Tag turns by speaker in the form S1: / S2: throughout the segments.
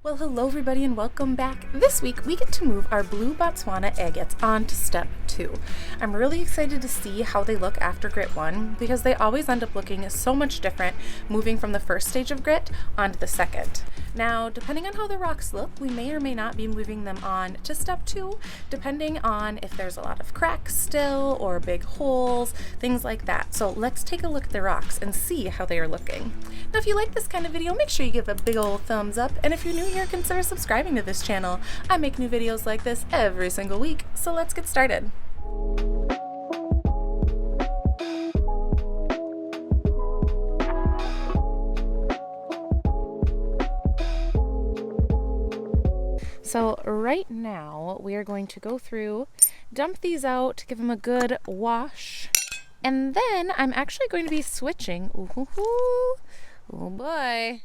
S1: Well, hello everybody and welcome back. This week we get to move our blue Botswana agates on to step 2. I'm really excited to see how they look after grit 1 because they always end up looking so much different moving from the first stage of grit onto the second. Now, depending on how the rocks look, we may or may not be moving them on to step 2, depending on if there's a lot of cracks still or big holes, things like that. So let's take a look at the rocks and see how they are looking. Now, if you like this kind of video, make sure you give a big old thumbs up, and if you're new here, consider subscribing to this channel. I make new videos like this every single week, so let's get started. So right now we are going to go through, dump these out, give them a good wash, and then I'm actually going to be switching. Oh boy.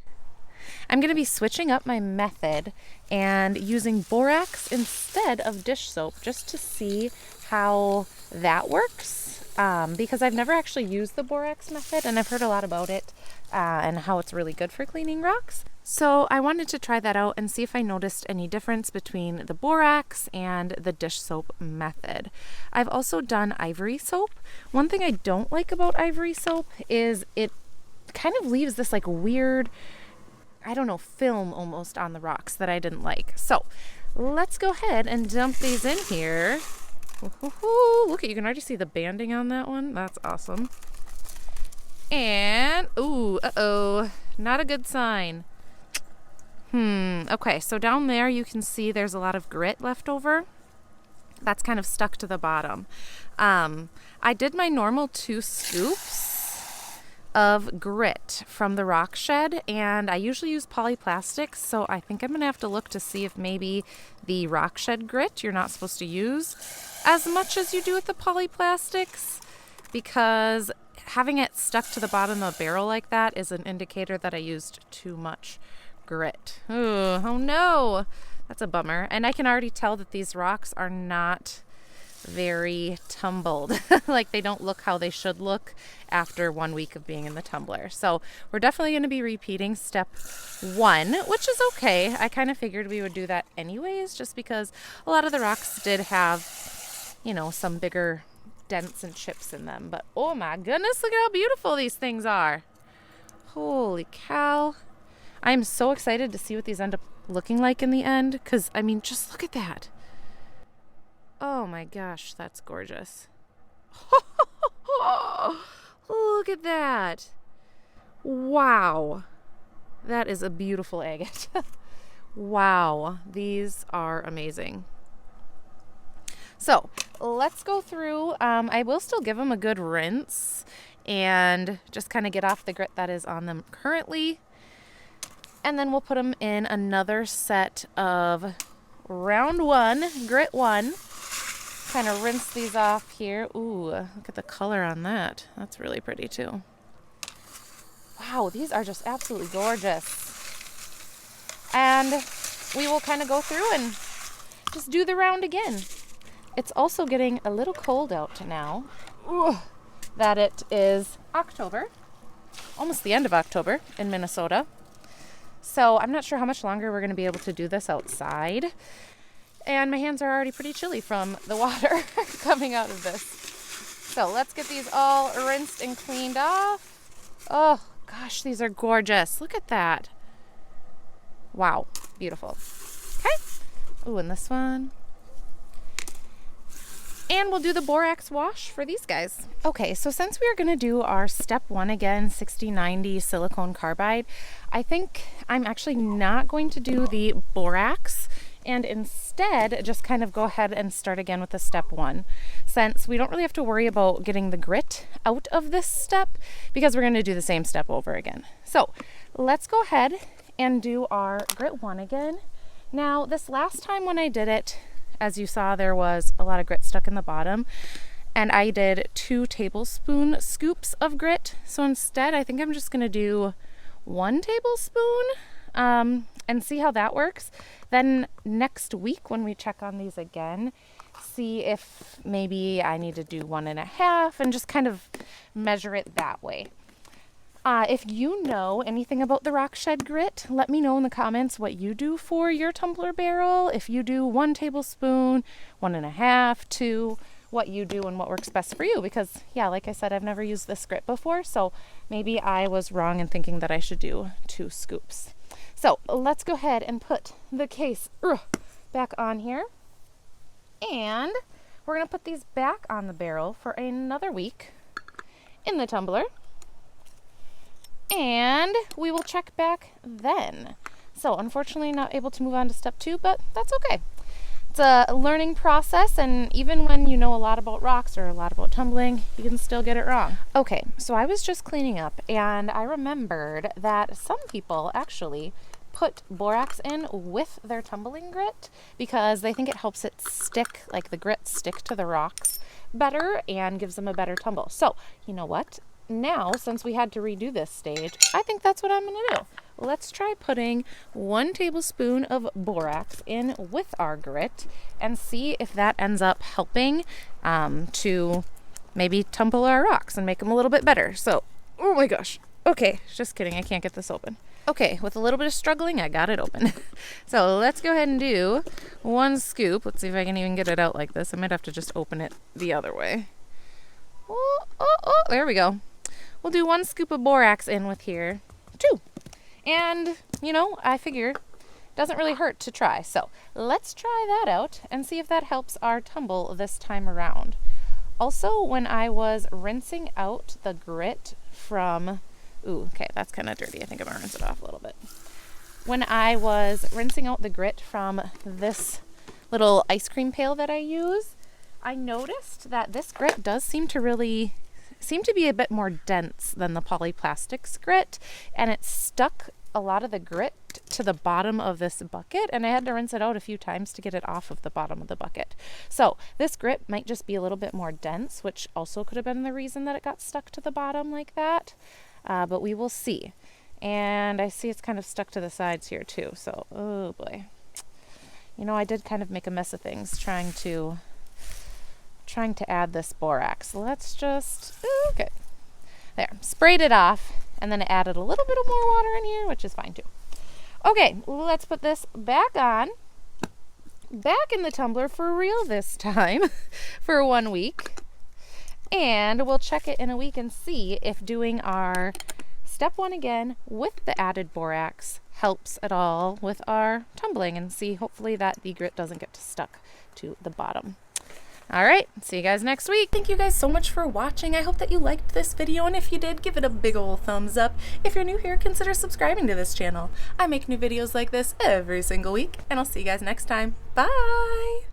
S1: I'm going to be switching up my method and using borax instead of dish soap just to see how that works, because I've never actually used the borax method and I've heard a lot about it and how it's really good for cleaning rocks. So I wanted to try that out and see if I noticed any difference between the borax and the dish soap method. I've also done ivory soap. One thing I don't like about ivory soap is it kind of leaves this like weird, I don't know, film almost on the rocks that I didn't like. So let's go ahead and dump these in here. Look, you can already see the banding on that one. That's awesome. And, not a good sign. Okay, so down there you can see there's a lot of grit left over. That's kind of stuck to the bottom. I did my normal 2 scoops of grit from the rock shed, and I usually use polyplastics, so I think I'm gonna have to look to see if maybe the rock shed grit you're not supposed to use as much as you do with the polyplastics, because having it stuck to the bottom of a barrel like that is an indicator that I used too much grit. Oh no, that's a bummer. And I can already tell that these rocks are not very tumbled. Like, they don't look how they should look after 1 week of being in the tumbler. So we're definitely going to be repeating step 1, which is okay. I kind of figured we would do that anyways, just because a lot of the rocks did have, you know, some bigger dents and chips in them. But oh my goodness, look at how beautiful these things are. Holy cow. I'm so excited to see what these end up looking like in the end, because I mean, just look at that. Oh my gosh, that's gorgeous. Look at that. Wow. That is a beautiful agate. Wow, these are amazing. So let's go through. I will still give them a good rinse and just kind of get off the grit that is on them currently. And then we'll put them in another set of round 1, grit 1. Kind of rinse these off here. Ooh, look at the color on that. That's really pretty too. Wow, these are just absolutely gorgeous. And we will kind of go through and just do the round again. It's also getting a little cold out now. Ooh, that it is October, almost the end of October in Minnesota. So I'm not sure how much longer we're going to be able to do this outside. And my hands are already pretty chilly from the water coming out of this. So let's get these all rinsed and cleaned off. Oh gosh, these are gorgeous. Look at that. Wow, beautiful. Okay. Oh, and this one. And we'll do the borax wash for these guys. Okay, so since we are going to do our step 1 again, 6090 silicone carbide, I think I'm actually not going to do the borax and instead just kind of go ahead and start again with the step 1, since we don't really have to worry about getting the grit out of this step because we're going to do the same step over again. So let's go ahead and do our grit 1 again. Now, this last time when I did it, as you saw, there was a lot of grit stuck in the bottom, and I did 2 tablespoon scoops of grit. So instead, I think I'm just going to do 1 tablespoon and see how that works. Then next week when we check on these again, see if maybe I need to do 1.5 and just kind of measure it that way. If you know anything about the rock shed grit, let me know in the comments what you do for your tumbler barrel. If you do 1 tablespoon, 1.5, 2, what you do and what works best for you. Because yeah, like I said, I've never used this grit before, so maybe I was wrong in thinking that I should do 2 scoops. So let's go ahead and put the case back on here. And we're gonna put these back on the barrel for another week in the tumbler. And we will check back then. So unfortunately not able to move on to step 2, but that's okay. It's a learning process, and even when you know a lot about rocks or a lot about tumbling, you can still get it wrong. Okay, so I was just cleaning up and I remembered that some people actually put borax in with their tumbling grit because they think it helps it stick, like the grit stick to the rocks better and gives them a better tumble. So you know what? Now, since we had to redo this stage, I think that's what I'm going to do. Let's try putting 1 tablespoon of borax in with our grit and see if that ends up helping to maybe tumble our rocks and make them a little bit better. So, oh my gosh. Okay, just kidding. I can't get this open. Okay, with a little bit of struggling, I got it open. So let's go ahead and do 1 scoop. Let's see if I can even get it out like this. I might have to just open it the other way. Oh, there we go. We'll do 1 scoop of borax in with here, 2. And, you know, I figure it doesn't really hurt to try. So let's try that out and see if that helps our tumble this time around. Also, when I was rinsing out the grit from, okay, that's kind of dirty. I think I'm gonna rinse it off a little bit. When I was rinsing out the grit from this little ice cream pail that I use, I noticed that this grit does seem to be a bit more dense than the polyplastics grit, and it stuck a lot of the grit to the bottom of this bucket, and I had to rinse it out a few times to get it off of the bottom of the bucket. So this grit might just be a little bit more dense, which also could have been the reason that it got stuck to the bottom like that, but we will see. And I see it's kind of stuck to the sides here too, so oh boy. You know, I did kind of make a mess of things trying to add this borax. Let's just, okay, there, sprayed it off, and then added a little bit of more water in here, which is fine too. Okay, let's put this back on, back in the tumbler for real this time, for 1 week, and we'll check it in a week and see if doing our step 1 again with the added borax helps at all with our tumbling, and see hopefully that the grit doesn't get stuck to the bottom. All right, see you guys next week. Thank you guys so much for watching. I hope that you liked this video, and if you did, give it a big ol' thumbs up. If you're new here, consider subscribing to this channel. I make new videos like this every single week, and I'll see you guys next time. Bye!